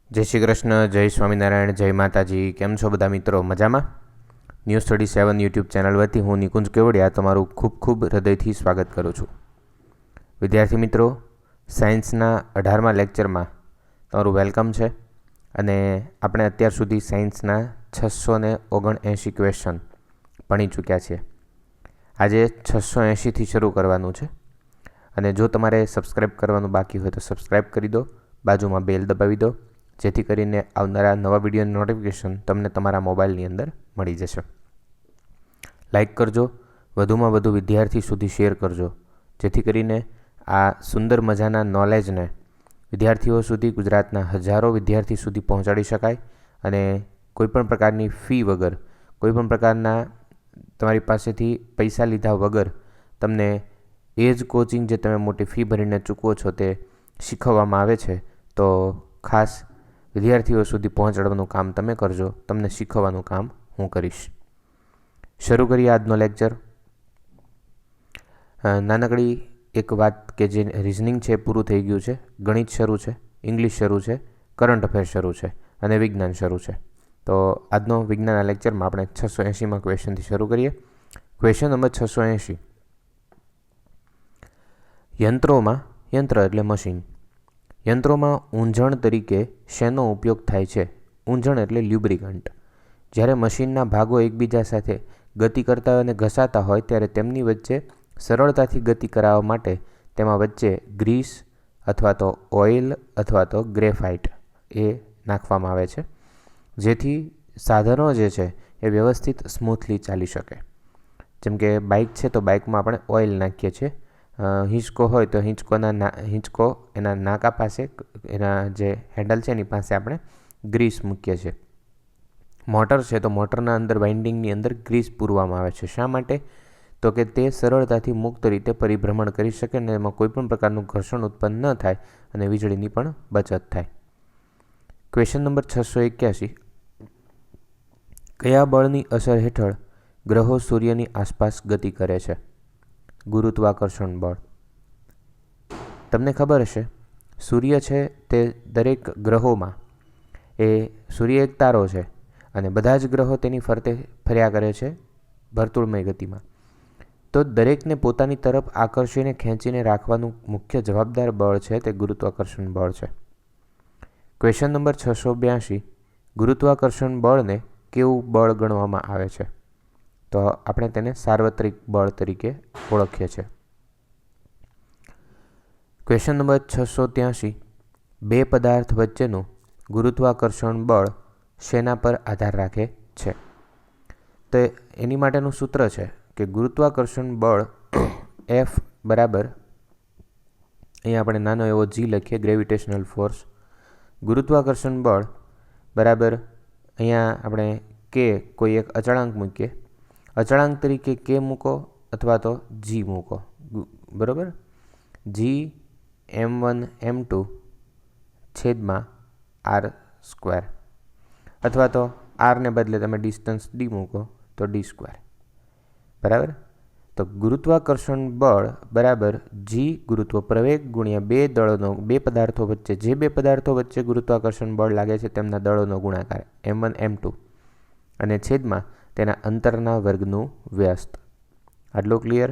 જય શ્રી કૃષ્ણ, જય સ્વામિનારાયણ, જય માતાજી. કેમ છો બધા મિત્રો? મજામાં? News37 યુટ્યુબ ચેનલ વતી હું નિકુંજ કેવડિયા તમારું ખૂબ ખૂબ હૃદયથી સ્વાગત કરું છું. વિદ્યાર્થી મિત્રો, સાયન્સના 18મા લેક્ચરમાં તમારું વેલકમ છે. અને આપણે અત્યાર સુધી સાયન્સના 679 ક્વેશ્ચન ભણી ચૂક્યા છીએ. આજે 680થી શરૂ કરવાનું છે. અને જો તમારે સબસ્ક્રાઈબ કરવાનું બાકી હોય તો સબસ્ક્રાઈબ કરી દો, બાજુમાં બેલ દબાવી દો, જેથી કરીને આવનારા નવા વિડીયોની નોટિફિકેશન તમને તમારા મોબાઈલની અંદર મળી જશે. લાઈક કરજો, વધુમાં વધુ વિદ્યાર્થી સુધી શેર કરજો, જેથી કરીને આ સુંદર મજાના નોલેજને વિદ્યાર્થીઓ સુધી, ગુજરાતના હજારો વિદ્યાર્થી સુધી પહોંચાડી શકાય. અને કોઈપણ પ્રકારની ફી વગર, કોઈપણ પ્રકારના તમારી પાસેથી પૈસા લીધા વગર તમને એ જ કોચિંગ જે તમે મોટી ફી ભરીને ચૂકવો છો તે શીખવવામાં આવે છે. તો ખાસ વિદ્યાર્થીઓ સુધી પહોંચાડવાનું કામ તમે કરજો, તમને શીખવવાનું કામ હું કરીશ. શરૂ કરીએ આજનો લેક્ચર. નાનકડી એક વાત કે જે રિઝનિંગ છે પૂરું થઈ ગયું છે, ગણિત શરૂ છે, ઇંગ્લિશ શરૂ છે, કરંટ અફેર શરૂ છે અને વિજ્ઞાન શરૂ છે. તો આજનો વિજ્ઞાનના લેક્ચરમાં આપણે 680માં ક્વેશ્ચનથી શરૂ કરીએ. Question number 680. યંત્રોમાં, યંત્ર એટલે મશીન, યંત્રોમાં ઊંઝણ તરીકે શેનો ઉપયોગ થાય છે? ઊંઝણ એટલે લ્યુબ્રિકન્ટ. જ્યારે મશીનના ભાગો એકબીજા સાથે ગતિ કરતા હોય અને ઘસાતા હોય ત્યારે તેમની વચ્ચે સરળતાથી ગતિ કરાવવા માટે તેમાં વચ્ચે ગ્રીસ અથવા તો ઓઇલ અથવા તો ગ્રેફાઇટ એ નાખવામાં આવે છે, જેથી સાધનો જે છે એ વ્યવસ્થિત સ્મૂથલી ચાલી શકે. જેમ કે બાઇક છે તો બાઇકમાં આપણે ઓઇલ નાખીએ છીએ. હિંચકો હોય તો હિંચકો એના નાકા પાસે, એના જે હેન્ડલ છે એની પાસે આપણે ગ્રીસ મૂકીએ છીએ. મોટર છે તો મોટરના અંદર વાઇન્ડિંગની અંદર ગ્રીસ પૂરવામાં આવે છે. શા માટે? તો કે તે સરળતાથી મુક્ત રીતે પરિભ્રમણ કરી શકે અને એમાં કોઈપણ પ્રકારનું ઘર્ષણ ઉત્પન્ન ન થાય અને વીજળીની પણ બચત થાય. Question number 681. કયા બળની અસર હેઠળ ગ્રહો સૂર્યની આસપાસ ગતિ કરે છે? ગુરુત્વાકર્ષણ બળ. તમને ખબર હશે, સૂર્ય છે તે દરેક ગ્રહોમાં, એ સૂર્ય એક તારો છે અને બધા જ ગ્રહો તેની ફરતે ફર્યા કરે છે વર્તુળમય ગતિમાં. તો દરેકને પોતાની તરફ આકર્ષીને ખેંચીને રાખવાનું મુખ્ય જવાબદાર બળ છે તે ગુરુત્વાકર્ષણ બળ છે. Question number 682. ગુરુત્વાકર્ષણ બળને કેવું બળ ગણવામાં આવે છે? તો આપણે તેને સાર્વત્રિક બળ તરીકે ઓળખીએ છીએ. Question number 683. બે પદાર્થ વચ્ચેનું ગુરુત્વાકર્ષણ બળ શેના પર આધાર રાખે છે? તો એની માટેનું સૂત્ર છે કે ગુરુત્વાકર્ષણ બળ F બરાબર, અહીંયા આપણે નાનો એવો G લખીએ, ગ્રેવિટેશનલ ફોર્સ. ગુરુત્વાકર્ષણ બળ બરાબર, અહીંયા આપણે K કોઈ એક અચળાંક મૂકીએ, અચળાંક તરીકે K મૂકો અથવા તો G મૂકો. બરાબર, G m1 m2 છેદમાં r², અથવા તો rને બદલે તમે ડિસ્ટન્સ d મૂકો તો d². બરાબર. તો ગુરુત્વાકર્ષણ બળ બરાબર G ગુરુત્વ પ્રવેગ ગુણ્યા બે પદાર્થો વચ્ચે, જે બે પદાર્થો વચ્ચે ગુરુત્વાકર્ષણ બળ લાગે છે તેમના દળોનો ગુણાકાર m1 m2 અને છેદમાં તેના અંતરના વર્ગનું વ્યસ્ત. આટલું ક્લિયર?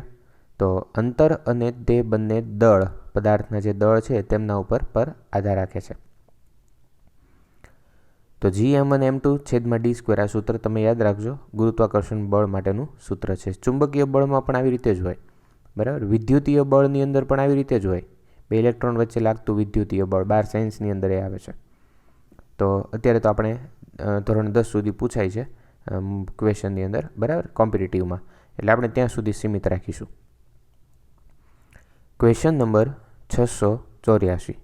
તો અંતર અને તે બંને દળ, પદાર્થના જે દળ છે તેમના ઉપર આધાર રાખે છે. તો Gm1 m2 છેદમાં d², આ સૂત્ર તમે યાદ રાખજો, ગુરુત્વાકર્ષણ બળ માટેનું સૂત્ર છે. ચુંબકીય બળમાં પણ આવી રીતે જ હોય. બરાબર. વિદ્યુતીય બળની અંદર પણ આવી રીતે જ હોય. બે ઇલેક્ટ્રોન વચ્ચે લાગતું વિદ્યુતીય બળ 12 સાયન્સની અંદર એ આવે છે. તો અત્યારે તો આપણે ધોરણ 10 સુધી પૂછાય છે ક્વેશ્ચનની અંદર, બરાબર, કોમ્પિટિટિવમાં, એટલે આપણે ત્યાં સુધી સીમિત રાખીશું. Question number 684.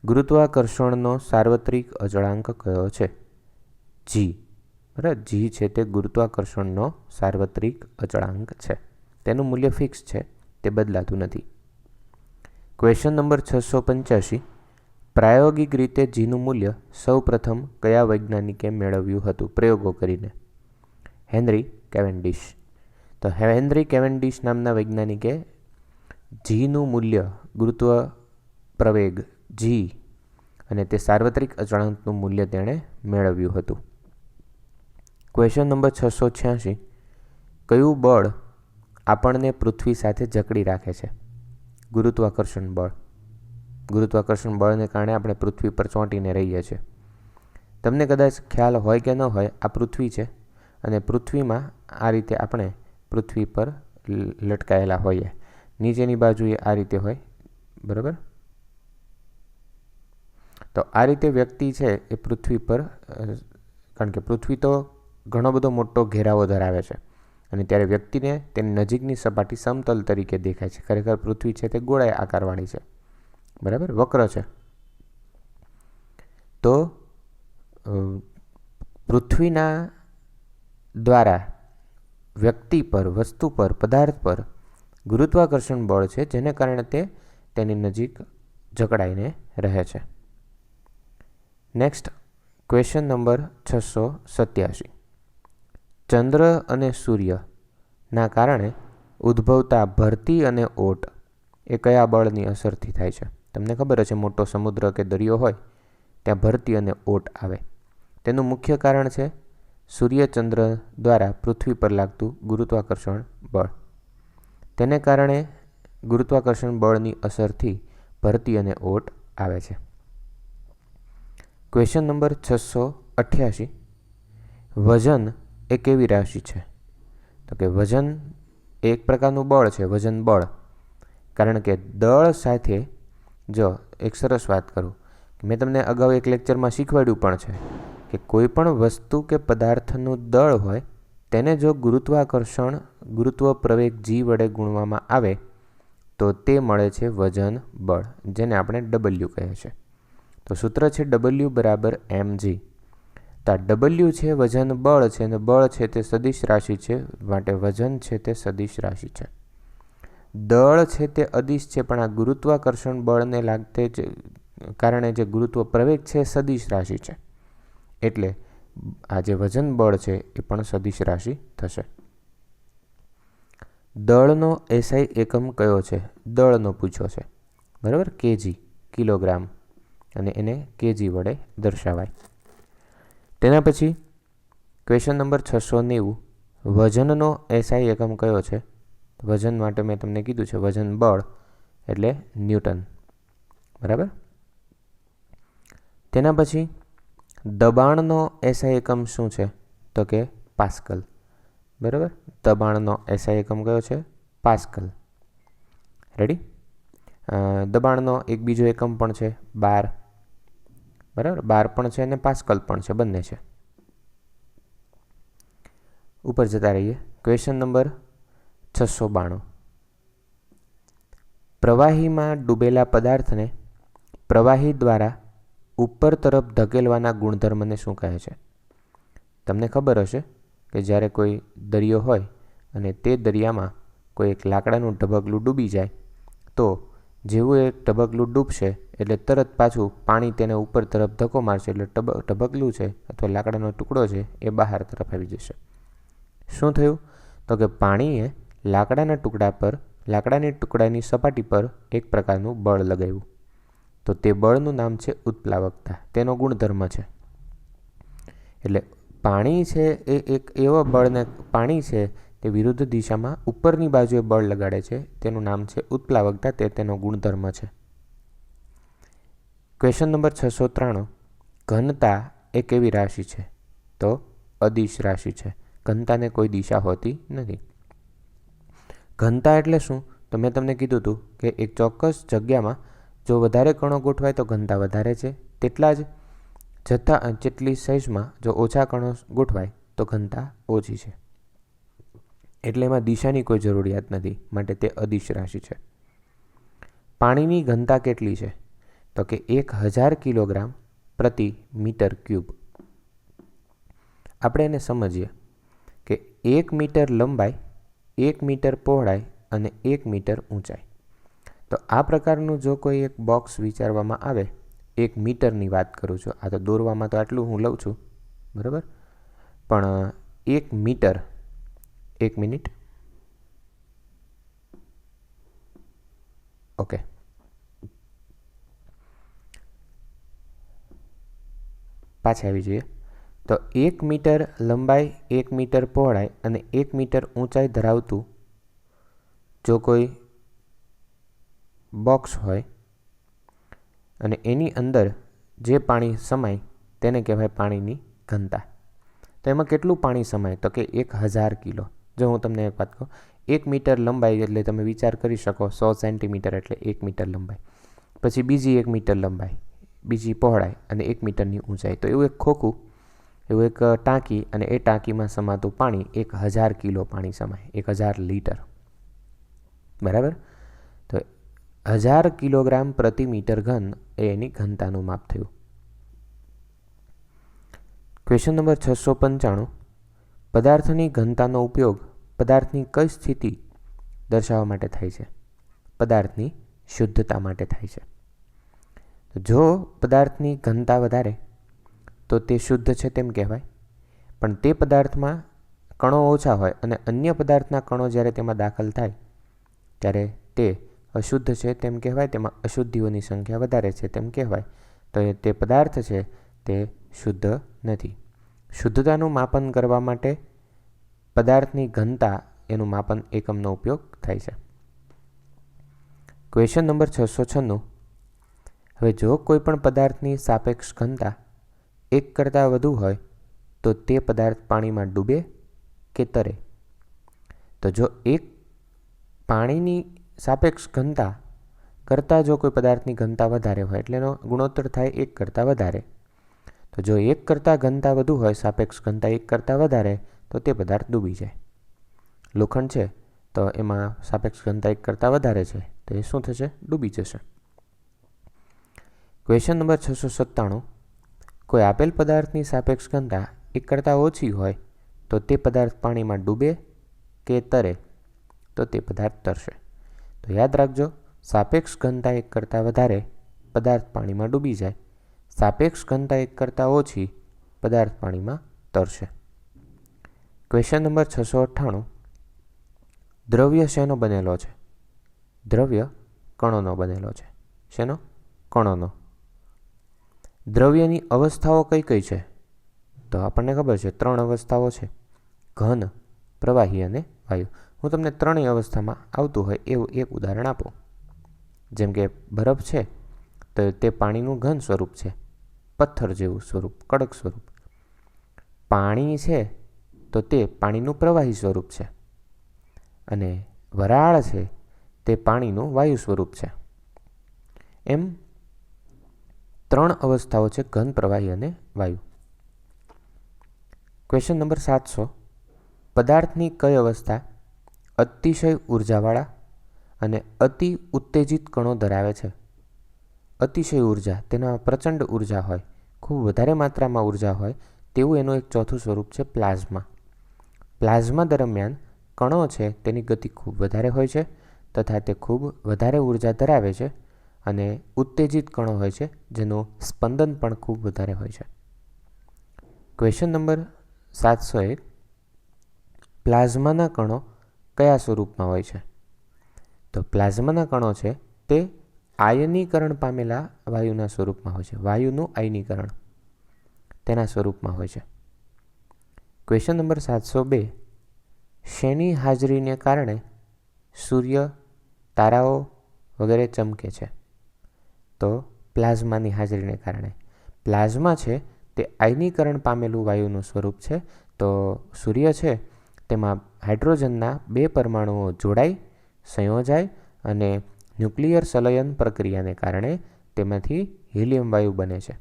ગુરુત્વાકર્ષણનો સાર્વત્રિક અચળાંક કયો છે? G. બરાબર, G છે તે ગુરુત્વાકર્ષણનો સાર્વત્રિક અચળાંક છે. તેનું મૂલ્ય ફિક્સ છે, તે બદલાતું નથી. Question number 685. પ્રાયોગિક રીતે Gનું મૂલ્ય સૌ પ્રથમ કયા વૈજ્ઞાનિકે મેળવ્યું હતું પ્રયોગો કરીને? Henry Cavendish. તો હેનરી કેવેન્ડિશ નામના વૈજ્ઞાનિકે Gનું મૂલ્ય, ગુરુત્વ પ્રવેગ G અને તે સાર્વત્રિક અચળાંકનું મૂલ્ય તેણે મેળવ્યું હતું. ક્વેશ્ચન નંબર 686, કયું બળ આપણને પૃથ્વી સાથે જકડી રાખે છે? ગુરુત્વાકર્ષણ બળ. ગુરુત્વાકર્ષણ બળને કારણે આપણે પૃથ્વી પર ચોંટીને રહીએ છીએ. તમને કદાચ ખ્યાલ હોય કે ન હોય, આ પૃથ્વી છે અને પૃથ્વીમાં આ રીતે આપણે પૃથ્વી પર લટકાયેલા હોઈએ. નીચેની બાજુએ આ રીતે હોય, બરાબર? તો આ રીતે વ્યક્તિ છે એ પૃથ્વી પર, કારણ કે પૃથ્વી તો ઘણો બધો મોટો ઘેરાવો ધરાવે છે અને ત્યારે વ્યક્તિને તેની નજીકની સપાટી સમતલ તરીકે દેખાય છે. ખરેખર પૃથ્વી છે તે ગોળાઈ આકારવાળી છે, બરાબર? વક્ર છે. તો પૃથ્વીના દ્વારા વ્યક્તિ પર, વસ્તુ પર, પદાર્થ પર ગુરુત્વાકર્ષણ બળ છે, જેને કારણે તે તેની નજીક જકડાઈને રહે છે. નેક્સ્ટ ક્વેશ્ચન નંબર 687, ચંદ્ર અને સૂર્યના કારણે ઉદ્ભવતા ભરતી અને ઓટ એ કયા બળની અસરથી થાય છે? તમને ખબર હશે, મોટો સમુદ્ર કે દરિયો હોય ત્યાં ભરતી અને ઓટ આવે. તેનું મુખ્ય કારણ છે સૂર્યચંદ્ર દ્વારા પૃથ્વી પર લાગતું ગુરુત્વાકર્ષણ બળ. તેને કારણે ગુરુત્વાકર્ષણ બળની અસરથી ભરતી અને ઓટ આવે છે. ક્વેશ્ચન નંબર 688, વજન એ કેવી રાશિ છે? તો કે વજન એ એક પ્રકારનું બળ છે, વજન બળ. કારણ કે દળ સાથે, જો એક સરસ વાત કરું, મેં તમને અગાઉ એક લેક્ચરમાં શીખવાડ્યું પણ છે કે કોઈ પણ વસ્તુ કે પદાર્થનું દળ હોય તેને જો ગુરુત્વ પ્રવેગ g વડે ગુણવામાં આવે તો તે મળે છે વજન બળ, જેને આપણે W કહે છે. તો સૂત્ર છે W બરાબર mg. તો આ W છે વજન બળ છે અને બળ છે તે સદિશ રાશિ છે, માટે વજન છે તે સદિશ રાશિ છે. દળ છે તે અદિશ છે, પણ આ ગુરુત્વાકર્ષણ બળને લાગતે કારણે જે ગુરુત્વ પ્રવેગ છે સદિશ રાશિ છે, એટલે આ જે વજન બળ છે એ પણ સદિશ રાશિ થશે. દળનો SI એકમ કયો છે? દળનો પૂછ્યો છે, બરાબર? kg, કિલોગ્રામ, અને એને kg વડે દર્શાવાય. તેના પછી ક્વેશ્ચન નંબર 690, વજનનો SI એકમ કયો છે? વજન માટે મેં તમને કીધું છે વજન બળ એટલે ન્યૂટન, બરાબર? તેના પછી દબાણનો SI એકમ શું છે? તો કે પાસ્કલ, બરાબર? દબાણનો SI એકમ કયો છે? પાસ્કલ. રેડી? દબાણનો એક બીજો એકમ પણ છે બાર, બરાબર? બાર પણ છે અને પાસ્કલ પણ છે, બંને છે. ઉપર જતા રહીએ. ક્વેશ્ચન નંબર 692, પ્રવાહીમાં ડૂબેલા પદાર્થને પ્રવાહી દ્વારા ઉપર તરફ ધકેલવાના ગુણધર્મને શું કહે છે? તમને ખબર હશે કે જ્યારે કોઈ દરિયો હોય અને તે દરિયામાં કોઈ એક લાકડાનું ઢબકલું ડૂબી જાય તો જેવું એ ઢબકલું ડૂબશે એટલે તરત પાછું પાણી તેને ઉપર તરફ ધક્કો મારશે, એટલે ઢબકલું છે અથવા લાકડાનો ટુકડો છે એ બહાર તરફ આવી જશે. શું થયું? તો કે પાણીએ લાકડાની ટુકડાની સપાટી પર એક પ્રકારનું બળ લગાવ્યું. તો તે બળનું નામ છે ઉત્પ્લાવકતા, તેનો ગુણધર્મ છે. એટલે પાણી છે એ એક એવો બળને, પાણી છે તે વિરુદ્ધ દિશામાં ઉપરની બાજુએ બળ લગાડે છે, તેનું નામ છે ઉત્પ્લાવકતા, તે તેનો ગુણધર્મ છે. ક્વેશ્ચન નંબર 693, ઘનતા એ કેવી રાશિ છે? તો અદિશ રાશિ છે. ઘનતાને કોઈ દિશા હોતી નથી. ઘનતા એટલે શું? તો મેં તમને કીધું હતું કે એક ચોક્કસ જગ્યામાં જો વધારે કણો ગોઠવાય તો ઘનતા વધારે છે, તેટલા જ જેટલી સાઇઝમાં જો ઓછા કણો ગોઠવાય તો ઘનતા ઓછી છે. એટલે એમાં દિશાની કોઈ જરૂરિયાત નથી, માટે તે અદિશ રાશિ છે. પાણીની ઘનતા કેટલી છે? તો કે 1000 કિલોગ્રામ પ્રતિ મીટર ક્યુબ. આપણે એને સમજીએ કે 1 મીટર લંબાઈ, 1 મીટર પહોળાઈ અને 1 મીટર ઊંચાઈ. તો આ પ્રકારનું જો કોઈ એક બોક્સ વિચારવામાં આવે, 1 મીટરની વાત કરું છું, આ તો દોરવામાં તો આટલું હું લઉં છું, બરાબર? પણ 1 મીટર, 1 મિનિટ, ઓકે, પાછા આવી જઈએ. તો 1 મીટર લંબાઈ, 1 મીટર પહોળાઈ અને 1 મીટર ઊંચાઈ ધરાવતું જો કોઈ બોક્સ હોય અને એની અંદર જે પાણી સમાય તેને કહેવાય પાણીની ઘનતા. તો એમાં કેટલું પાણી સમાય? તો કે 1000 કિલો. જો હું તમને એક વાત કહું, 1 મીટર લંબાઈ એટલે તમે વિચાર કરી શકો 100 સેન્ટીમીટર એટલે 1 મીટર લંબાઈ, પછી બીજી 1 મીટર લંબાઈ, બીજી પહોળાઈ અને 1 મીટરની ઊંચાઈ. તો એવું એક ખોખું, એવું એક ટાંકી, અને એ ટાંકીમાં સમાતું પાણી 1000 કિલો પાણી સમાય, 1000 લીટર. બરાબર? તો 1000 કિલોગ્રામ પ્રતિ મીટર ઘન એ એની ઘનતાનું માપ થયું. Question number 695. પદાર્થની ઘનતાનો ઉપયોગ પદાર્થની કઈ સ્થિતિ દર્શાવવા માટે થાય છે? પદાર્થની શુદ્ધતા માટે થાય છે. જો પદાર્થની ઘનતા વધારે તો તે શુદ્ધ છે તેમ કહેવાય, પણ તે પદાર્થમાં કણો ઓછા હોય અને અન્ય પદાર્થના કણો જ્યારે તેમાં દાખલ થાય ત્યારે તે અશુદ્ધ છે તેમ કહેવાય, તેમાં અશુદ્ધિઓની સંખ્યા વધારે છે તેમ કહેવાય. તો તે પદાર્થ છે તે શુદ્ધ નથી. શુદ્ધતાનું માપન કરવા માટે પદાર્થની ઘનતા એનું માપન એકમનો ઉપયોગ થાય છે. Question number 696. હવે જો કોઈ પણ પદાર્થની સાપેક્ષ ઘનતા 1 કરતાં વધુ હોય તો તે પદાર્થ પાણીમાં ડૂબે કે તરે? તો જો પાણીની સાપેક્ષ ઘનતા કરતાં જો કોઈ પદાર્થની ઘનતા વધારે હોય એટલે એનો ગુણોત્તર થાય 1 કરતાં વધારે. તો જો 1 કરતાં ઘનતા વધુ હોય, સાપેક્ષ ઘનતા 1 કરતાં વધારે, તો તે પદાર્થ ડૂબી જાય. લોખંડ છે તો એમાં સાપેક્ષ ઘનતા 1 કરતાં વધારે છે તો એ શું થશે? ડૂબી જશે. Question number 697. કોઈ આપેલ પદાર્થની સાપેક્ષ ઘનતા 1 કરતાં ઓછી હોય તો તે પદાર્થ પાણીમાં ડૂબે કે તરે? તો તે પદાર્થ તરશે. તો યાદ રાખજો, સાપેક્ષ ઘનતા 1 કરતાં વધારે પદાર્થ પાણીમાં ડૂબી જાય, સાપેક્ષ ઘનતા 1 કરતાં ઓછી પદાર્થ પાણીમાં તરશે. Question number 698. દ્રવ્ય શેનો બનેલો છે? દ્રવ્ય કણોનો બનેલો છે. શેનો? કણોનો. દ્રવ્યની અવસ્થાઓ કઈ કઈ છે? તો આપણને ખબર છે 3 અવસ્થાઓ છે: ઘન, પ્રવાહી અને વાયુ. હું તમને 3 અવસ્થામાં આવતું હોય એવું એક ઉદાહરણ આપું. જેમ કે બરફ છે તો તે પાણીનું ઘન સ્વરૂપ છે, પથ્થર જેવું સ્વરૂપ, કડક સ્વરૂપ. પાણી છે તો તે પાણીનું પ્રવાહી સ્વરૂપ છે, અને વરાળ છે તે પાણીનું વાયુ સ્વરૂપ છે. એમ 3 અવસ્થાઓ છે: ઘન, પ્રવાહી અને વાયુ. Question number 700. પદાર્થની કઈ અવસ્થા અતિશય ઉર્જાવાળા અને અતિ ઉત્તેજિત કણો ધરાવે છે? અતિશય ઉર્જા, તેના પ્રચંડ ઉર્જા હોય, ખૂબ વધારે માત્રામાં ઉર્જા હોય તેવું એનું એક ચોથું સ્વરૂપ છે પ્લાઝમા. પ્લાઝમા દરમિયાન કણો છે તેની ગતિ ખૂબ વધારે હોય છે તથા તે ખૂબ વધારે ઉર્જા ધરાવે છે, અને ઉત્તેજિત કણો હોય છે જેનું સ્પંદન પણ ખૂબ વધારે હોય છે. Question number 701. પ્લાઝમાના કણો કયા સ્વરૂપમાં હોય છે? તો પ્લાઝમાના કણો છે તે આયનીકરણ પામેલા વાયુના સ્વરૂપમાં હોય છે. વાયુનું આયનીકરણ તેના સ્વરૂપમાં હોય છે. Question number 702. શેની હાજરીને કારણે સૂર્ય, તારાઓ વગેરે ચમકે છે? તો પ્લાઝમાની હાજરીને કારણે. પ્લાઝમા છે તે આયનીકરણ પામેલું વાયુનું સ્વરૂપ છે. તો સૂર્ય છે તેમાં હાઇડ્રોજનના 2 પરમાણુઓ જોડાઈ, સંયોજાય અને ન્યુક્લિયર સંલયન પ્રક્રિયાને કારણે તેમાંથી હિલિયમ વાયુ બને છે.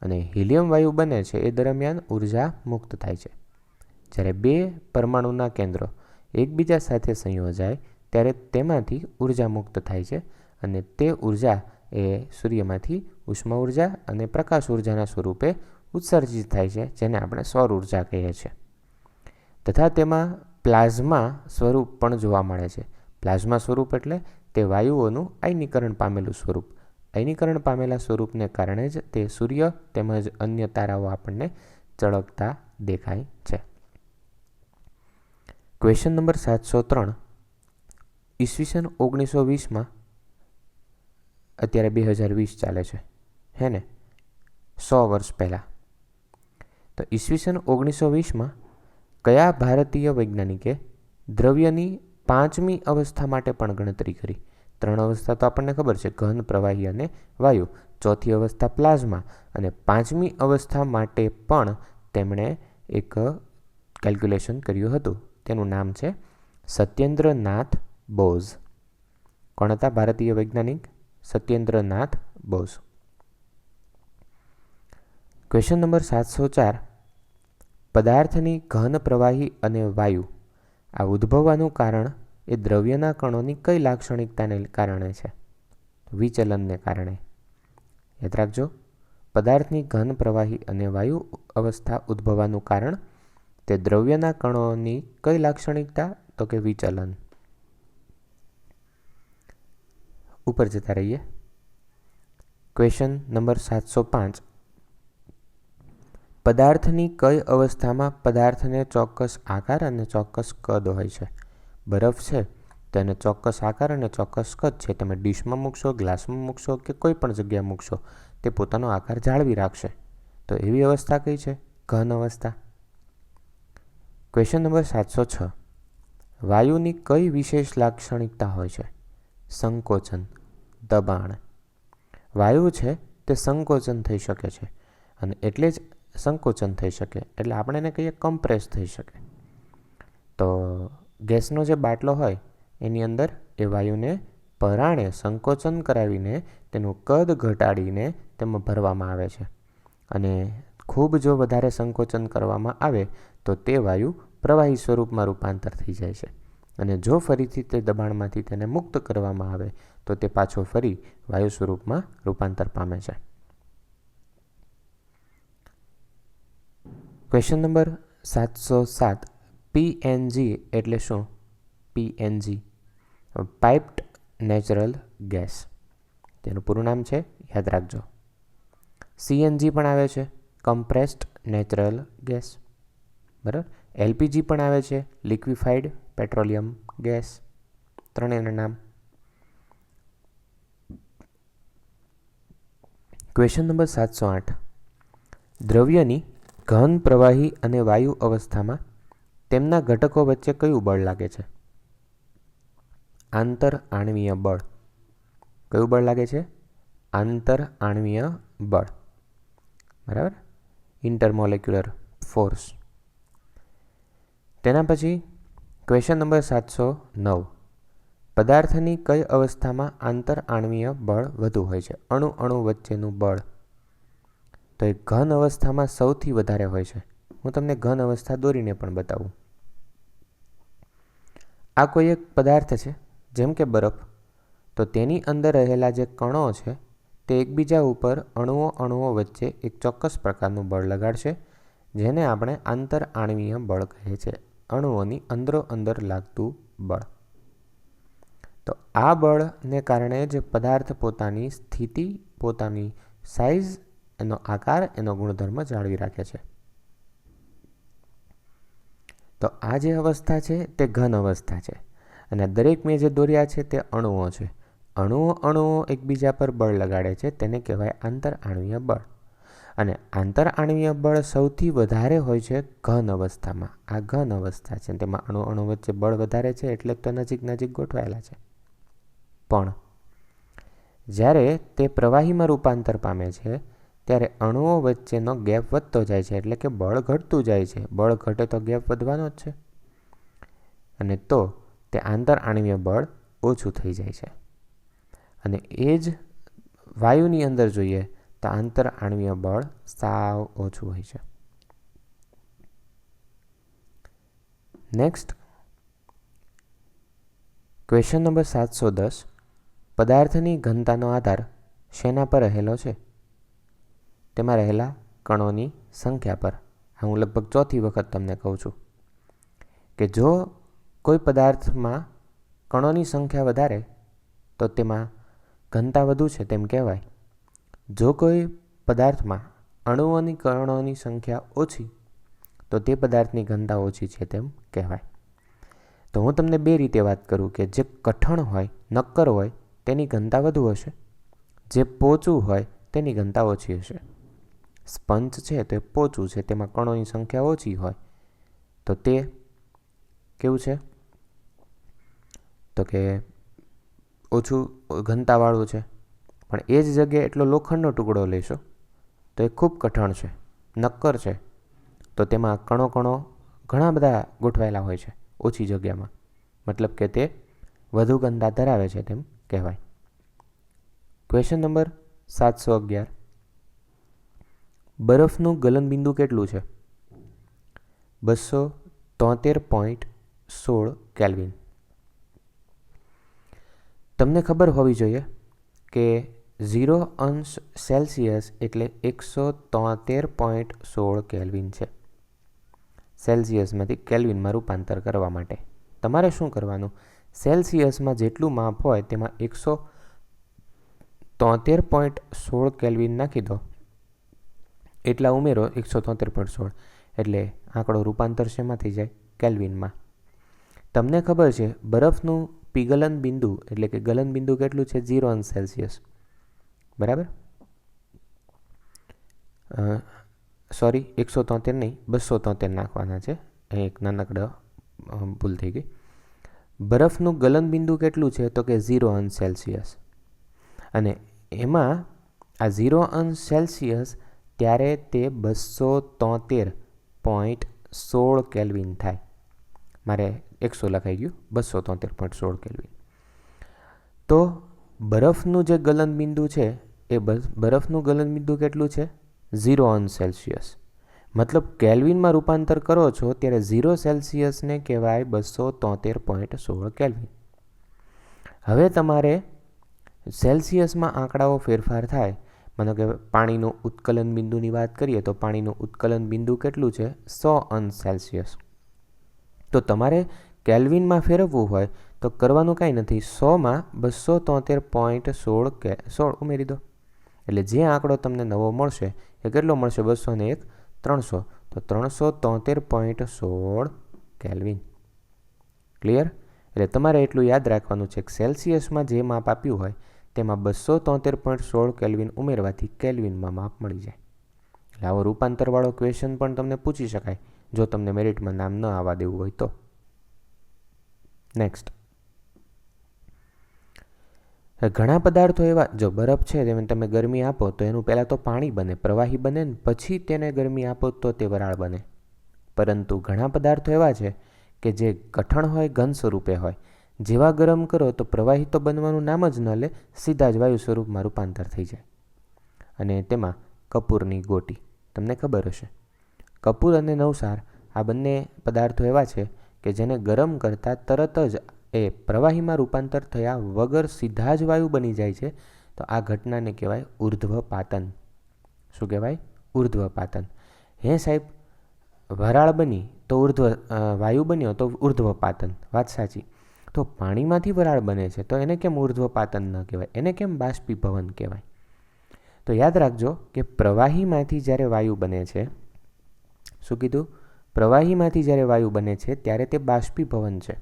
અને હિલિયમ વાયુ બને છે એ દરમિયાન ઉર્જા મુક્ત થાય છે. જ્યારે 2 પરમાણુના કેન્દ્રો એકબીજા સાથે સંયોજાય ત્યારે તેમાંથી ઉર્જા મુક્ત થાય છે, અને તે ઉર્જા એ સૂર્યમાંથી ઉષ્મા ઉર્જા અને પ્રકાશ ઉર્જાના સ્વરૂપે ઉત્સર્જિત થાય છે, જેને આપણે સૌર ઉર્જા કહીએ છીએ. તથા તેમાં પ્લાઝમા સ્વરૂપ પણ જોવા મળે છે. પ્લાઝમા સ્વરૂપ એટલે તે વાયુઓનું આયનીકરણ પામેલું સ્વરૂપ. આયનીકરણ પામેલા સ્વરૂપને કારણે જ તે સૂર્ય તેમજ અન્ય તારાઓ આપણને ચળકતા દેખાય છે. Question number 703. ઈસવીસન 1920માં, અત્યારે 2020 ચાલે છે, હે ને, 100 વર્ષ પહેલાં તો ઈસવીસન 1920માં કયા ભારતીય વૈજ્ઞાનિકે દ્રવ્યની 5મી અવસ્થા માટે પણ ગણતરી કરી? 3 અવસ્થા તો આપણને ખબર છે, ઘન, પ્રવાહી અને વાયુ. 4થી અવસ્થા પ્લાઝમા અને 5મી અવસ્થા માટે પણ તેમણે એક કેલ્ક્યુલેશન કર્યું હતું. તેનું નામ છે સત્યેન્દ્રનાથ બોઝ. કોણ હતા ભારતીય વૈજ્ઞાનિક? સત્યેન્દ્રનાથ બોઝ. Question number 704. પદાર્થની ઘન, પ્રવાહી અને વાયુ આ ઉદ્ભવવાનું કારણ એ દ્રવ્યના કણોની કઈ લાક્ષણિકતાને કારણે છે? વિચલનને કારણે. યાદ રાખજો, પદાર્થની ઘન, પ્રવાહી અને વાયુ અવસ્થા ઉદ્ભવવાનું કારણ તે દ્રવ્યના કણોની કઈ લાક્ષણિકતા? તો કે વિચલન. ઉપર જતા રહીએ. Question number 705. પદાર્થની કઈ અવસ્થામાં પદાર્થને ચોક્કસ આકાર અને ચોક્કસ કદ હોય છે? બરફ છે તો એને ચોક્કસ આકાર અને ચોક્કસ કદ છે. તમે ડીશમાં મૂકશો, ગ્લાસમાં મૂકશો કે કોઈ પણ જગ્યાએ મૂકશો, તે પોતાનો આકાર જાળવી રાખશે. તો એવી અવસ્થા કઈ છે? ઘન અવસ્થા. Question number 706. વાયુની કઈ વિશેષ લાક્ષણિકતા હોય છે? સંકોચન, દબાણ. વાયુ છે તે સંકોચન થઈ શકે છે અને એટલે જ સંકોચન થઈ શકે એટલે આપણે એને કહીએ કમ્પ્રેસ થઈ શકે. તો ગેસનો જે બાટલો હોય એની અંદર એ વાયુને પરાણે સંકોચન કરાવીને તેનું કદ ઘટાડીને તેમાં ભરવામાં આવે છે. અને ખૂબ જો વધારે સંકોચન કરવામાં આવે તો તે વાયુ પ્રવાહી સ્વરૂપમાં રૂપાંતર થઈ જાય છે. અને જો ફરીથી તે દબાણમાંથી તેને મુક્ત કરવામાં આવે તો તે પાછો ફરી વાયુ સ્વરૂપમાં રૂપાંતર પામે છે. Question number 707. પીએનજી એટલે શું? PNG piped natural gas. તેનું પૂરું નામ છે, યાદ રાખજો. સીએનજી પણ આવે છે, કમ્પ્રેસ્ડ નેચરલ ગેસ. બરાબર. એલપીજી પણ આવે છે, લિક્વિફાઈડ પેટ્રોલિયમ ગેસ. ત્રણેયના નામ. Question number 708. દ્રવ્યની ઘન, પ્રવાહી અને વાયુ અવસ્થામાં તેમના ઘટકો વચ્ચે કયું બળ લાગે છે? આંતર આણ્વીય બળ. કયું બળ લાગે છે? આંતર આણ્વીય બળ. બરાબર. ઇન્ટરમોલેક્યુલર ફોર્સ. તેના પછી ક્વેશ્ચન નંબર 709. પદાર્થની કઈ અવસ્થામાં આંતર આણ્વીય બળ વધુ હોય છે? અણુ અણુ વચ્ચેનું બળ. તો એ ઘન અવસ્થામાં સૌથી વધારે હોય છે. હું તમને ઘન અવસ્થા દોરીને પણ બતાવું. આ કોઈ એક પદાર્થ છે, જેમ કે બરફ. તો તેની અંદર રહેલા જે કણો છે તે એકબીજા ઉપર અણુઓ વચ્ચે એક ચોક્કસ પ્રકારનું બળ લગાડશે, જેને આપણે આંતર આણ્વીય બળ કહે છે. અણુઓની અંદર લાગતું બળ. તો આ બળને કારણે જે પદાર્થ પોતાની સ્થિતિ, પોતાની સાઇઝ, એનો આકાર, એનો ગુણધર્મ જાળવી રાખે છે. તો આ જે અવસ્થા છે તે ઘન અવસ્થા છે. અને દરેક મેં જે દોર્યા છે તે અણુઓ છે. અણુઓ એકબીજા પર બળ લગાડે છે, તેને કહેવાય આંતર આણ્વીય બળ. અને આંતર આણ્વીય બળ સૌથી વધારે હોય છે ઘન અવસ્થામાં. આ ઘન અવસ્થા છે, તેમાં અણુ વચ્ચે બળ વધારે છે એટલે તો નજીક ગોઠવાયેલા છે. પણ જ્યારે તે પ્રવાહીમાં રૂપાંતર પામે છે ત્યારે અણુઓ વચ્ચેનો ગેપ વધતો જાય છે, એટલે કે બળ ઘટતું જાય છે. બળ ઘટે તો ગેપ વધવાનો જ છે. અને તો તે આંતર આણ્વીય બળ ઓછું થઈ જાય છે. અને એ જ વાયુની અંદર જોઈએ તો આંતર આણ્વીય બળ સાવ ઓછું હોય છે. Next question number 710. પદાર્થની ઘનતાનો આધાર શેના પર રહેલો છે? તેમાં રહેલા કણોની સંખ્યા પર. હું લગભગ 4થી વખત તમને કહું છું કે જો કોઈ પદાર્થમાં કણોની સંખ્યા વધારે તો તેમાં ઘનતા વધુ છે તેમ કહેવાય. જો કોઈ પદાર્થમાં કણોની સંખ્યા ઓછી તો તે પદાર્થની ઘનતા ઓછી છે તેમ કહેવાય. તો હું તમને બે રીતે વાત કરું કે જે કઠણ હોય, નક્કર હોય, તેની ઘનતા વધુ હશે. જે પોચું હોય તેની ઘનતા ઓછી હશે. સ્પંજ છે તો એ પોચું છે, તેમાં કણોની સંખ્યા ઓછી હોય, તો તે કેવું છે તો કે ઓછું ઘનતાવાળું છે. પણ એ જ જગ્યાએ એટલો લોખંડનો ટુકડો લેશો તો એ ખૂબ કઠણ છે, નક્કર છે, તો તેમાં કણો ઘણા બધા ગોઠવાયેલા હોય છે ઓછી જગ્યામાં, મતલબ કે તે વધુ ઘનતા ધરાવે છે તેમ કહેવાય. ક્વેશ્ચન નંબર 711, બરફનું ગલનબિંદુ કેટલું છે? 273.16 કેલ્વિન. તમને ખબર હોવી જોઈએ કે 0°C એટલે 173.16 કેલ્વિન છે. સેલ્સિયસમાંથી કેલ્વિનમાં રૂપાંતર કરવા માટે તમારે શું કરવાનું? સેલ્સિયસમાં જેટલું માપ હોય તેમાં 173.16 કેલ્વિન નાખી દો, એટલા ઉમેરો 173.16 એટલે આંકડો રૂપાંતર શેમાં થઈ જાય? કેલ્વિનમાં. તમને ખબર છે બરફનું પીગલન બિંદુ એટલે કે ગલન બિંદુ કેટલું છે? 0°C. બરાબર? સોરી, 173 નહીં, 273 નાખવાના છે. અહીં એક નાનકડો ભૂલ થઈ ગઈ. બરફનું ગલન બિંદુ કેટલું છે? તો કે 0°C. અને એમાં આ 0°C ત્યારે તે 273.16 કેલ્વિન થાય. મારે 100 લખાઈ ગયું, 273.16 કેલ્વિન. તો બરફનું જે ગલનબિંદુ છે એ બરફનું ગલનબિંદુ કેટલું છે? 0°C. મતલબ કેલ્વિનમાં રૂપાંતર કરો છો ત્યારે 0°C ને કહેવાય 273.16 કેલ્વિન. હવે તમારે સેલ્સિયસમાં આંકડાઓ ફેરફાર થાય. માનો કે પાણીનું ઉત્કલન બિંદુની વાત કરીએ તો પાણીનું ઉત્કલન બિંદુ કેટલું છે? 100°C. તો તમારે કેલ્વિનમાં ફેરવવું હોય તો કરવાનું કાંઈ નથી, 100માં 273.16 ઉમેરી દો, એટલે જે આંકડો તમને નવો મળશે એ કેટલો મળશે? 201 300, તો 373.16 કેલ્વિન. ક્લિયર? એટલે તમારે એટલું યાદ રાખવાનું છે કે સેલ્સિયસમાં જે માપ આપ્યું હોય તેમાં 273.16 કેલ્વિન ઉમેરવાથી કેલ્વિનમાં માપ મળી જાય. એટલે આવો રૂપાંતરવાળો ક્વેશ્ચન પણ તમને પૂછી શકાય જો તમને મેરિટમાં નામ ન આવવા દેવું હોય તો. નેક્સ્ટ, ઘણા પદાર્થો એવા, જો બરફ છે તેને તમે ગરમી આપો તો એનું પહેલાં તો પાણી બને, પ્રવાહી બને, ને પછી તેને ગરમી આપો તો તે વરાળ બને. પરંતુ ઘણા પદાર્થો એવા છે કે જે કઠણ હોય, ઘન સ્વરૂપે હોય, જેવા ગરમ કરો તો પ્રવાહી તો બનવાનું નામ જ ન લે, સીધા જ વાયુ સ્વરૂપમાં રૂપાંતર થઈ જાય. અને તેમાં કપૂરની ગોટી તમને ખબર હશે. કપૂર અને નવસાર આ બંને પદાર્થો એવા છે કે જેને ગરમ કરતાં તરત જ એ પ્રવાહીમાં રૂપાંતર થયા વગર સીધા જ વાયુ બની જાય છે. તો આ ઘટનાને કહેવાય ઉર્ધ્વપાતન. શું કહેવાય? ઉર્ધ્વપાતન. હે સાહેબ, વરાળ બની તો વાયુ બન્યો તો ઉર્ધ્વપાતન. વાત સાચી. તો પાણીમાંથી વરાળ બને છે તો એને કેમ ઉર્ધ્વપાતન ન કહેવાય? એને કેમ બાષ્પીભવન કહેવાય? તો યાદ રાખજો કે પ્રવાહીમાંથી જ્યારે વાયુ બને છે, શું કીધું? પ્રવાહીમાંથી જ્યારે વાયુ બને છે ત્યારે તે બાષ્પીભવન છે,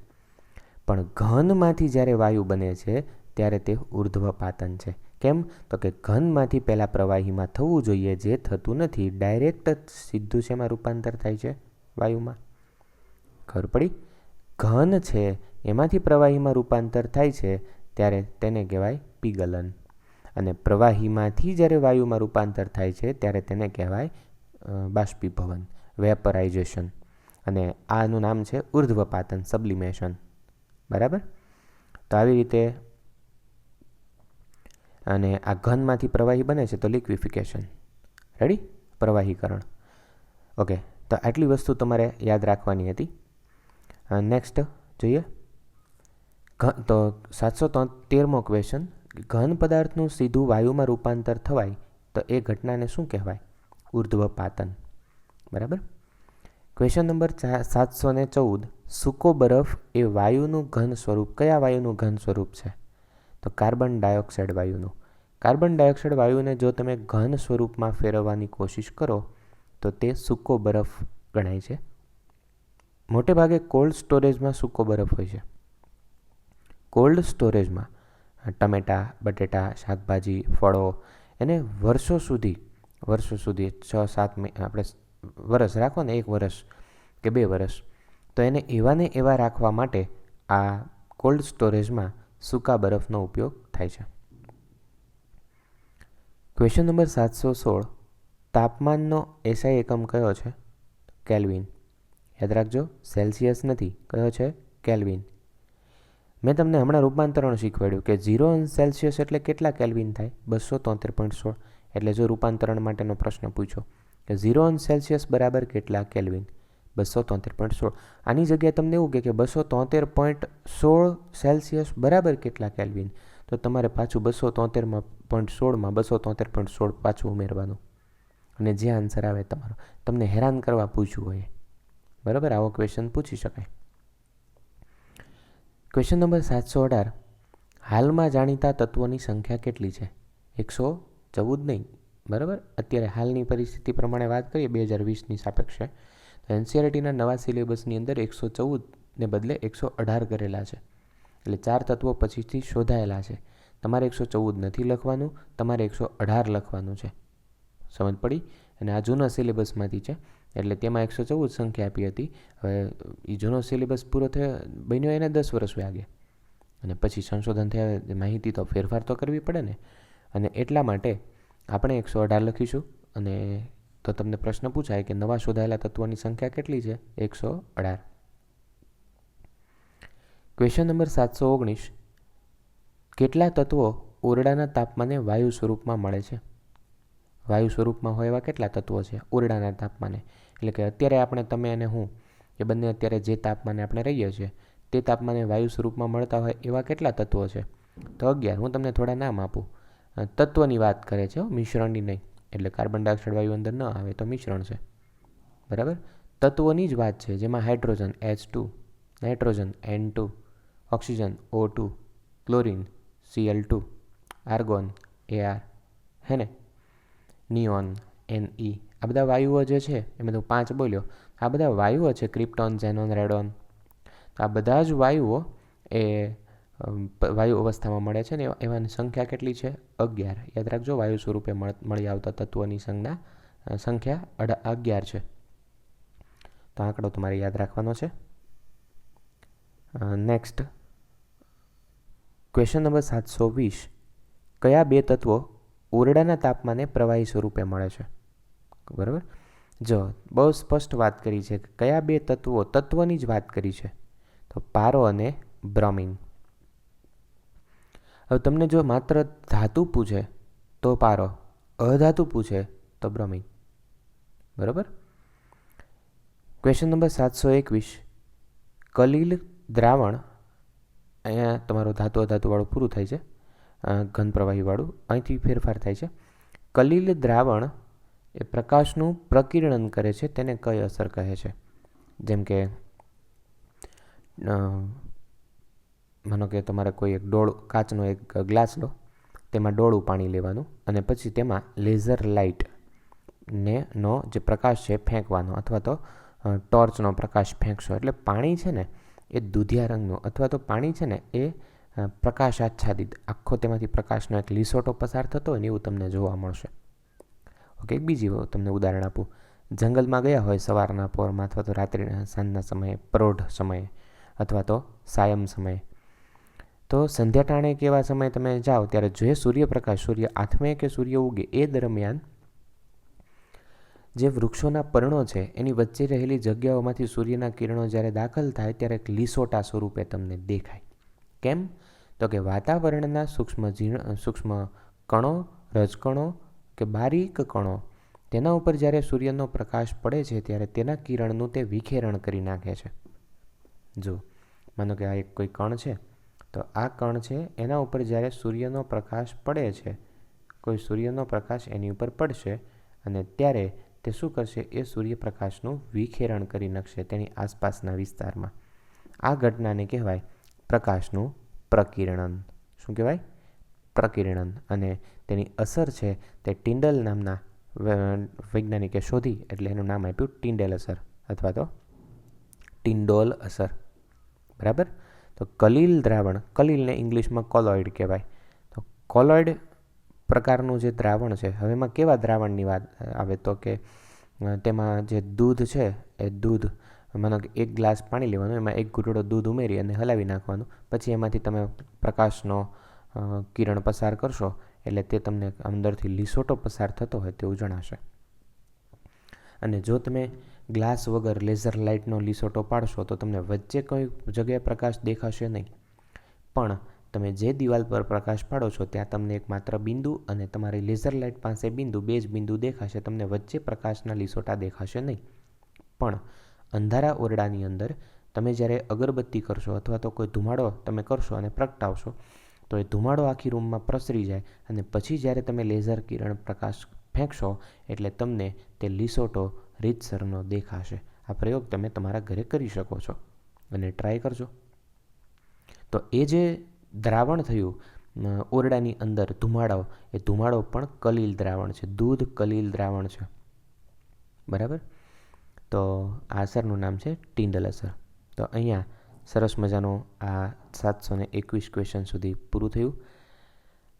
પણ ઘનમાંથી જ્યારે વાયુ બને છે ત્યારે તે ઉર્ધ્વપાતન છે. કેમ? તો કે ઘનમાંથી પહેલાં પ્રવાહીમાં થવું જોઈએ, જે થતું નથી, ડાયરેક્ટ જ સીધું શેમાં રૂપાંતર થાય છે? વાયુમાં. ખબર પડી? ઘન છે એમાંથી પ્રવાહીમાં રૂપાંતર થાય છે ત્યારે તેને કહેવાય પીગલન, અને પ્રવાહીમાંથી જ્યારે વાયુમાં રૂપાંતર થાય છે ત્યારે તેને કહેવાય બાષ્પીભવન, વેપરાઇઝેશન. અને આનું નામ છે ઉર્ધ્વપાતન, સબ્લિમેશન. બરાબર? તો આવી રીતે, અને આ ઘનમાંથી પ્રવાહી બને છે તો લિક્વિફિકેશન. રેડી? પ્રવાહીકરણ. ઓકે, તો આટલી વસ્તુ તમારે યાદ રાખવાની હતી. નેક્સ્ટ જોઈએ તો 713મો ક્વેશ્ચન, ઘન પદાર્થનું સીધું વાયુમાં રૂપાંતર થવાય તો એ ઘટનાને શું કહેવાય? ઉર્ધ્વપાતન. બરાબર? ક્વેશ્ચન નંબર 714, સૂકો બરફ એ વાયુનું ઘન સ્વરૂપ કયા વાયુનું ઘન સ્વરૂપ છે? તો કાર્બન ડાયોક્સાઇડ વાયુનું. કાર્બન ડાયોક્સાઇડ વાયુને જો તમે ઘન સ્વરૂપમાં ફેરવવાની કોશિશ કરો તો તે સૂકો બરફ ગણાય છે. મોટે ભાગે કોલ્ડ સ્ટોરેજમાં સૂકો બરફ હોય છે. કોલ્ડ સ્ટોરેજમાં ટમેટાં, બટેટા, શાકભાજી, ફળો એને વર્ષો સુધી વર્ષો સુધી 6-7 આપણે વરસ રાખો ને, 1 વર્ષ કે 2 વર્ષ, તો એને એવા ને એવા રાખવા માટે આ કોલ્ડ સ્ટોરેજમાં સૂકા બરફનો ઉપયોગ થાય છે. ક્વેશ્ચન નંબર 716, તાપમાનનો એસઆઈ એકમ કયો છે? કેલ્વિન. યાદ રાખજો, સેલ્સિયસ નથી, કયો છે? કેલ્વિન. મેં તમને હમણાં રૂપાંતરણ શીખવાડ્યું કે 0 સેલ્સિયસ એટલે કેટલા કેલ્વિન થાય? 273.16. એટલે જો રૂપાંતરણ માટેનો પ્રશ્ન પૂછો કે 0 સેલ્સિયસ બરાબર કેટલા કેલ્વિન? 273.16. આની જગ્યાએ તમને એવું કે 273.16 સેલ્સિયસ બરાબર કેટલા કેલ્વિન, તો તમારે પાછું 273.16માં 273.16 પાછું ઉમેરવાનું અને જે આન્સર આવે તમારો, તમને હેરાન કરવા પૂછવું હોય, બરાબર, આવો ક્વેશ્ચન પૂછી શકાય. ક્વેશ્ચન નંબર 718, હાલમાં જાણીતા તત્વોની સંખ્યા કેટલી છે? 114 નહીં, બરાબર. અત્યારે હાલની પરિસ્થિતિ પ્રમાણે વાત કરીએ 2020ની સાપેક્ષે, તો એનસીઆરટીના નવા સિલેબસની અંદર 114ને બદલે 118 કરેલા છે. એટલે 4 તત્વો પછીથી શોધાયેલા છે. તમારે 114 નથી લખવાનું, તમારે 118 લખવાનું છે. સમજ પડી? અને આ જૂના સિલેબસમાંથી છે, એટલે તેમાં 114 સંખ્યા આપી હતી. હવે એ જૂનો સિલેબસ પૂરો થયો બન્યો એને 10 વર્ષ વાગ્યા, અને પછી સંશોધન થયા, માહિતી તો ફેરફાર તો કરવી પડે ને, અને એટલા માટે આપણે 118 લખીશું. અને તો તમને પ્રશ્ન પૂછાય કે નવા શોધાયેલા તત્વોની સંખ્યા કેટલી છે? 118. ક્વેશ્ચન નંબર 719, કેટલા તત્વો ઓરડાના તાપમાને વાયુ સ્વરૂપમાં મળે છે? વાયુ સ્વરૂપમાં હોય એવા કેટલા તત્વો છે ઓરડાના તાપમાને? એટલે કે અત્યારે આપણે, તમે અને હું, એ બંને અત્યારે જે તાપમાને આપણે રહીએ છીએ તે તાપમાને વાયુ સ્વરૂપમાં મળતા હોય એવા કેટલા તત્વો છે? તો 11. હું તમને થોડા નામ આપું. તત્વની વાત કરે છે, મિશ્રણની નહીં. એટલે કાર્બન ડાયોક્સાઇડ વાયુ અંદર ન આવે તો મિશ્રણ છે, બરાબર. તત્વોની જ વાત છે, જેમાં hydrogen H2, nitrogen N2, oxygen O2, chlorine Cl2, argon Ar, હે ને, નિયોન Ne. આ બધા વાયુઓ જે છે, એમાં હું 5 બોલ્યો, આ બધા વાયુઓ છે, ક્રિપ્ટોન, ઝેનોન, રેડોન. આ બધા જ વાયુઓ એ વાયુ અવસ્થામાં મળે છે ને એવાની સંખ્યા કેટલી છે? 11. યાદ રાખજો, વાયુ સ્વરૂપે મળી આવતા તત્વોની સંખ્યા 11 છે. તો આંકડો તમારે યાદ રાખવાનો છે. નેક્સ્ટ ક્વેશ્ચન નંબર 720, કયા 2 તત્વો ઓરડાના તાપમાને પ્રવાહી સ્વરૂપે મળે છે? બરાબર. જો બહુ સ્પષ્ટ વાત કરી છે, કયા 2 તત્વોની જ વાત કરી છે, તો પારો અને બ્રોમિન. હવે તમને જો માત્ર ધાતુ પૂછે તો પારો, અધાતુ પૂછે તો બ્રોમિન, બરાબર. ક્વેશ્ચન નંબર 721, કલીલ દ્રાવણ, અહીંયા તમારું ધાતુ અધાતુવાળું પૂરું થાય છે, ઘન પ્રવાહીવાળું અહીંથી ફેરફાર થાય છે. કલીલ દ્રાવણ એ પ્રકાશનું પ્રકિરણન કરે છે, તેને કઈ અસર કહે છે? જેમ કે માનો કે તમારે કોઈ એક કાચનો એક ગ્લાસ લો, તેમાં ડોળું પાણી લેવાનું અને પછી તેમાં લેઝર લાઇટનો જે પ્રકાશ છે ફેંકવાનો, અથવા તો ટોર્ચનો પ્રકાશ ફેંકશો, એટલે પાણી છે ને એ દૂધિયા રંગનું, અથવા તો પાણી છે ને એ પ્રકાશ આચ્છાદિત, આખો તેમાંથી પ્રકાશનો એક લીસોટો પસાર થતો હોય ને એવું તમને જોવા મળશે. ઓકે, બીજી તમને ઉદાહરણ આપું. જંગલમાં ગયા હોય સવારના પોરમાં, અથવા તો રાત્રિના સાંજના સમયે, પ્રૌઢ સમયે, અથવા તો સાયમ સમયે, તો સંધ્યા ટાણે કે એવા સમયે તમે જાઓ ત્યારે જે સૂર્યપ્રકાશ, સૂર્ય આથમે કે સૂર્ય ઉગે એ દરમિયાન જે વૃક્ષોના પર્ણો છે એની વચ્ચે રહેલી જગ્યાઓમાંથી સૂર્યના કિરણો જ્યારે દાખલ થાય ત્યારે એક લીસોટા સ્વરૂપે તમને દેખાય. કેમ? તો કે વાતાવરણના સૂક્ષ્મ કણો, રજકણો કે બારીક કણો, તેના ઉપર જ્યારે સૂર્યનો પ્રકાશ પડે છે ત્યારે તેના કિરણનું તે વિખેરણ કરી નાખે છે. જો માનો કે આ એક કોઈ કણ છે, તો આ કણ છે એના ઉપર જ્યારે સૂર્યનો પ્રકાશ પડે છે, કોઈ સૂર્યનો પ્રકાશ એની ઉપર પડશે અને ત્યારે તે શું કરશે? એ સૂર્યપ્રકાશનું વિખેરણ કરી નાખશે તેની આસપાસના વિસ્તારમાં. આ ઘટનાને કહેવાય પ્રકાશનું પ્રકિરણન. શું કહેવાય? પ્રકિરણન. અને તેની અસર છે તે ટિન્ડલ નામના વૈજ્ઞાનિકે શોધી, એટલે એનું નામ આપ્યું ટિન્ડેલ અસર અથવા તો ટિન્ડોલ અસર, બરાબર. તો કલીલ દ્રાવણ, કલીલને ઇંગ્લિશમાં કોલોઇડ કહેવાય. તો કોલોઇડ પ્રકારનું જે દ્રાવણ છે, હવે એમાં કેવા દ્રાવણની વાત આવે તો કે તેમાં જે દૂધ છે એ દૂધ, માનો કે 1 ગ્લાસ પાણી લેવાનું, એમાં 1 ઘૂંટડો દૂધ ઉમેરી અને હલાવી નાખવાનું, પછી એમાંથી તમે પ્રકાશનો કિરણ પસાર કરશો એટલે તે તમને અંદરથી લીસોટો પસાર થતો હોય તેવું જણાશે. અને જો તમે ગ્લાસ વગર લેઝર લાઇટનો લીસોટો પાડશો તો તમને વચ્ચે કોઈ જગ્યાએ પ્રકાશ દેખાશે નહીં, પણ તમે જે દિવાલ પર પ્રકાશ પાડો છો ત્યાં તમને એક માત્ર બિંદુ અને તમારી લેઝર લાઇટ પાસે બિંદુ, 2 જ બિંદુ દેખાશે. તમને વચ્ચે પ્રકાશના લીસોટા દેખાશે નહીં. પણ અંધારા ઓરડાની અંદર તમે જ્યારે અગરબત્તી કરશો અથવા તો કોઈ ધુમાડો તમે કરશો અને પ્રગટાવશો તો એ ધુમાડો આખી રૂમમાં પ્રસરી જાય અને પછી જ્યારે તમે લેઝર કિરણ પ્રકાશ ફેંકશો એટલે તમને તે લીસોટો રીતસરનો દેખાશે. આ પ્રયોગ તમે તમારા ઘરે કરી શકો છો અને ટ્રાય કરજો. તો એ જે દ્રાવણ થયું ઓરડાની અંદર ધુમાડો, એ ધુમાડો પણ કલીલ દ્રાવણ છે, દૂધ કલીલ દ્રાવણ છે. બરાબર. તો આ અસરનું નામ છે ટિન્ડલ અસર. તો અહીંયા સરસ મજાનું આ 721 ક્વેશ્ચન સુધી પૂરું થયું.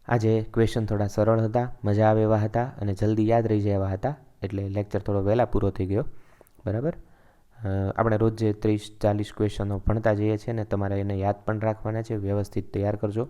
આજે ક્વેશ્ચન થોડા સરળ હતા, મજા આવે એવા હતા અને જલ્દી યાદ રહી જાય એવા હતા, એટલે લેક્ચર થોડો વહેલા પૂરો થઈ ગયો. બરાબર. આપણે રોજ જે 30-40 ક્વેશ્ચનો ભણતા જઈએ છીએ ને તમારે એને યાદ પણ રાખવાના છે. વ્યવસ્થિત તૈયાર કરજો,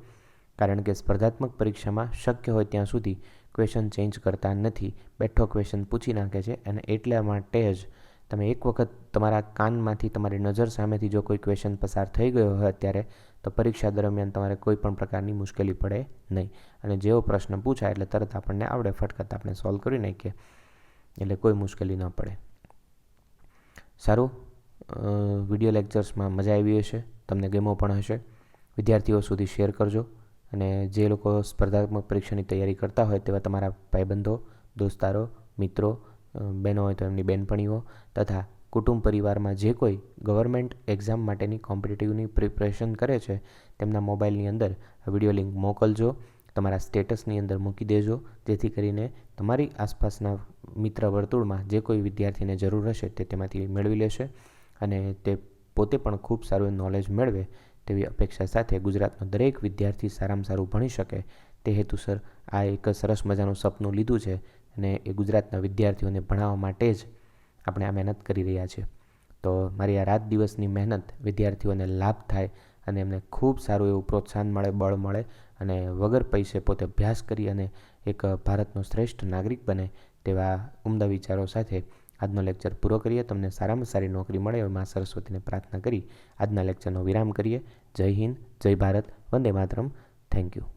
કારણ કે સ્પર્ધાત્મક પરીક્ષામાં શક્ય હોય ત્યાં સુધી ક્વેશ્ચન ચેન્જ કરતા નથી, બેઠો ક્વેશ્ચન પૂછી નાખે છે. અને એટલા માટે જ તમે એક વખત તમારા કાનમાંથી, તમારી નજર સામેથી જો કોઈ ક્વેશ્ચન પસાર થઈ ગયો હોય અત્યારે, તો પરીક્ષા દરમિયાન તમારે કોઈ પણ પ્રકારની મુશ્કેલી પડે નહીં. અને જેવો પ્રશ્ન પૂછાય એટલે તરત આપણને આવડે, ફટકત આપણે સોલ્વ કરી નાખીએ, એટલે કોઈ મુશ્કેલી ન પડે. સારું. વિડીયો લેક્ચર્સમાં મજા આવી હશે, તમને ગમ્યો પણ હશે. વિદ્યાર્થીઓ સુધી શેર કરજો અને જે લોકો સ્પર્ધાત્મક પરીક્ષાની તૈયારી કરતા હોય તેવા તમારા ભાઈબંધો, દોસ્તારો, મિત્રો, બહેનો હોય તો એમની બહેનપણીઓ તથા કુટુંબ પરિવારમાં જે કોઈ ગવર્મેન્ટ એક્ઝામ માટેની કોમ્પિટિટિવની પ્રિપરેશન કરે છે તેમના મોબાઈલની અંદર વિડીયો લિંક મોકલજો, તમારા સ્ટેટસની અંદર મૂકી દેજો, જેથી કરીને તમારી આસપાસના મિત્ર વર્તુળમાં જે કોઈ વિદ્યાર્થીને જરૂર હશે તે તેમાંથી મેળવી લેશે અને તે પોતે પણ ખૂબ સારું નોલેજ મેળવે તેવી અપેક્ષા સાથે ગુજરાતનો દરેક વિદ્યાર્થી સારામાં સારું ભણી શકે તે હેતુસર આ એક સરસ મજાનું સપનું લીધું છે અને એ ગુજરાતના વિદ્યાર્થીઓને ભણાવવા માટે જ આપણે આ મહેનત કરી રહ્યા છીએ. તો મારી આ રાત દિવસની મહેનત વિદ્યાર્થીઓને લાભ થાય અને એમને ખૂબ સારું એવું પ્રોત્સાહન મળે, બળ મળે અને વગર પૈસે પોતે અભ્યાસ કરી અને એક ભારતનો શ્રેષ્ઠ નાગરિક બને તેવા ઉમદા વિચારો સાથે આજનો લેક્ચર પૂરો કરીએ. તમને સારામાં સારી નોકરી મળે એવી મા સરસ્વતીને પ્રાર્થના કરી આજના લેક્ચરનો વિરામ કરીએ. જય હિન્દ, જય ભારત, વંદે માતરમ. Thank you.